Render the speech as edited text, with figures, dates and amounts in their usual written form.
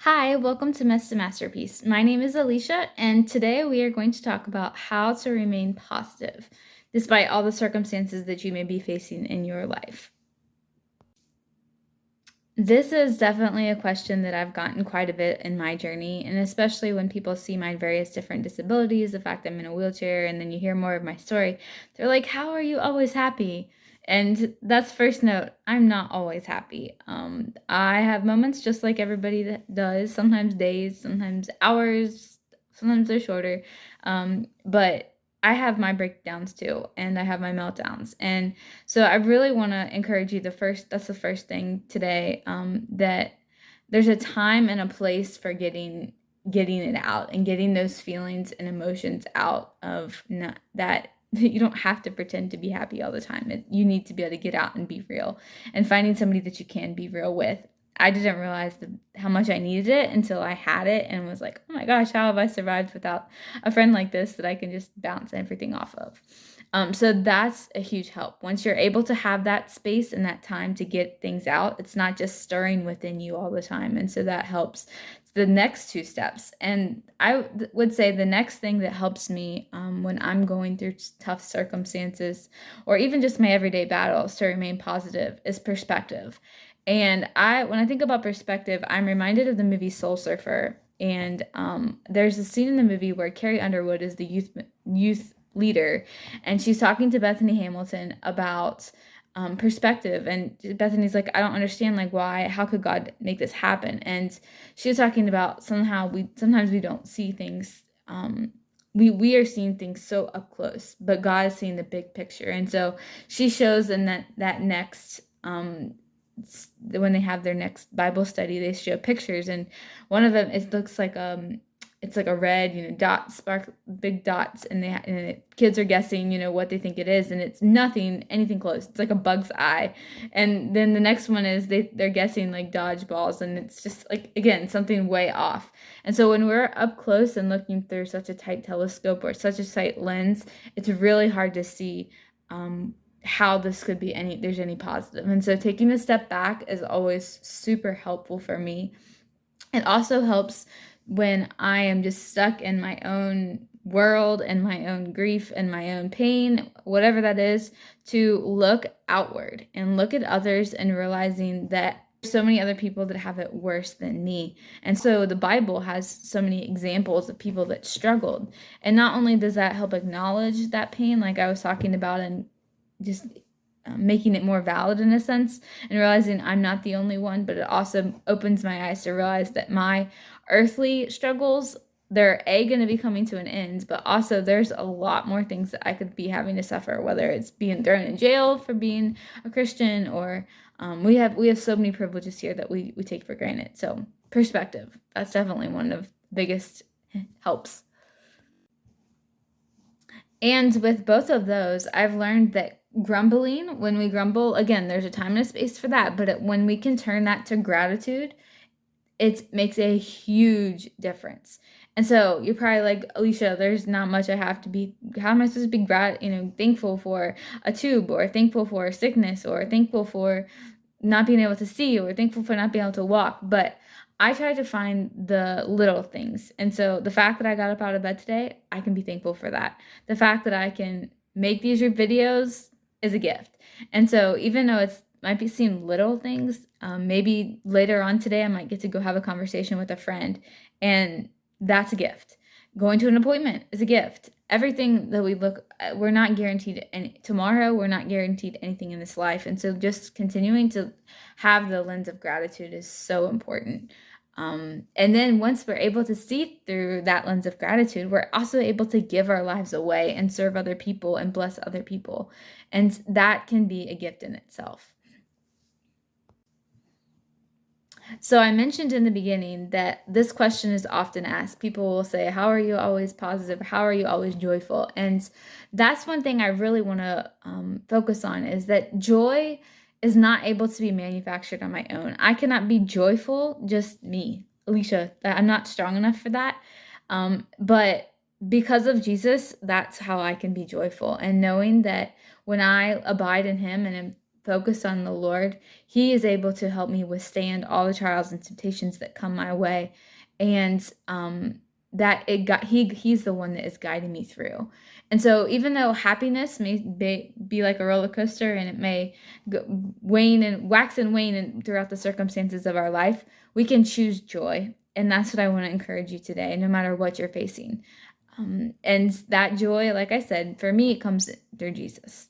Hi, welcome to Mess to Masterpiece. My name is Alicia, and today we are going to talk about how to remain positive despite all the circumstances that you may be facing in your life. This is definitely a question that I've gotten quite a bit in my journey, and especially when people see my various different disabilities, the fact I'm in a wheelchair, and then you hear more of my story, they're like, "How are you always happy?" And that's first note, I'm not always happy. I have moments just like everybody that does, sometimes days, sometimes hours, sometimes they're shorter. But I have my breakdowns too, and I have my meltdowns. And so I really want to encourage you. That's the first thing today. That there's a time and a place for getting it out and getting those feelings and emotions out of not, that you don't have to pretend to be happy all the time. You need to be able to get out and be real, and finding somebody that you can be real with. I didn't realize how much I needed it until I had it and was like, oh my gosh, how have I survived without a friend like this that I can just bounce everything off of? So that's a huge help. Once you're able to have that space and that time to get things out, it's not just stirring within you all the time. And so that helps the next two steps. And would say the next thing that helps me when I'm going through tough circumstances or even just my everyday battles to remain positive is perspective. And when I think about perspective, I'm reminded of the movie Soul Surfer. And there's a scene in the movie where Carrie Underwood is the youth leader, and she's talking to Bethany Hamilton about perspective. And Bethany's like, I don't understand, like, why, how could God make this happen? And she was talking about sometimes we don't see things. We are seeing things so up close, but God is seeing the big picture. And so she shows in that next when they have their next Bible study, they show pictures, and one of them, it looks like it's like a red, dot, spark, big dots, and kids are guessing, what they think it is, and it's anything close. It's like a bug's eye. And then the next one is they're guessing like dodgeballs, and it's just like, again, something way off. And so when we're up close and looking through such a tight telescope or such a tight lens, it's really hard to see how this could be there's any positive. And so taking a step back is always super helpful for me. It also helps when I am just stuck in my own world and my own grief and my own pain, whatever that is, to look outward and look at others and realizing that there's so many other people that have it worse than me. And so the Bible has so many examples of people that struggled. And not only does that help acknowledge that pain, like I was talking about, and just making it more valid in a sense, and realizing I'm not the only one, but it also opens my eyes to realize that my earthly struggles, they're going to be coming to an end, but also there's a lot more things that I could be having to suffer, whether it's being thrown in jail for being a Christian, or we have so many privileges here that we take for granted. So perspective, that's definitely one of the biggest helps. And with both of those, I've learned that grumbling, when we grumble, again, there's a time and a space for that, but when we can turn that to gratitude, it makes a huge difference. And so you're probably like, Alicia, there's not much I have to be, how am I supposed to be thankful for a tube, or thankful for sickness, or thankful for not being able to see, or thankful for not being able to walk? But I try to find the little things. And so the fact that I got up out of bed today, I can be thankful for that. The fact that I can make these videos is a gift. And so even though it's might be seem little things, maybe later on today I might get to go have a conversation with a friend, and that's a gift. Going to an appointment is a gift. Everything that we we're not guaranteed tomorrow, we're not guaranteed anything in this life. And so just continuing to have the lens of gratitude is so important. And then once we're able to see through that lens of gratitude, we're also able to give our lives away and serve other people and bless other people. And that can be a gift in itself. So I mentioned in the beginning that this question is often asked. People will say, how are you always positive? How are you always joyful? And that's one thing I really want to focus on, is that joy is not able to be manufactured on my own. I cannot be joyful, just me, Alicia. I'm not strong enough for that. But because of Jesus, that's how I can be joyful. And knowing that when I abide in him and am focus on the Lord, He is able to help me withstand all the trials and temptations that come my way. And that it got he's the one that is guiding me through. And so even though happiness may be like a roller coaster, and it may go, wane and wax and wane throughout the circumstances of our life, we can choose joy. And that's what I want to encourage you today, no matter what you're facing. And that joy, like I said, for me, it comes through Jesus.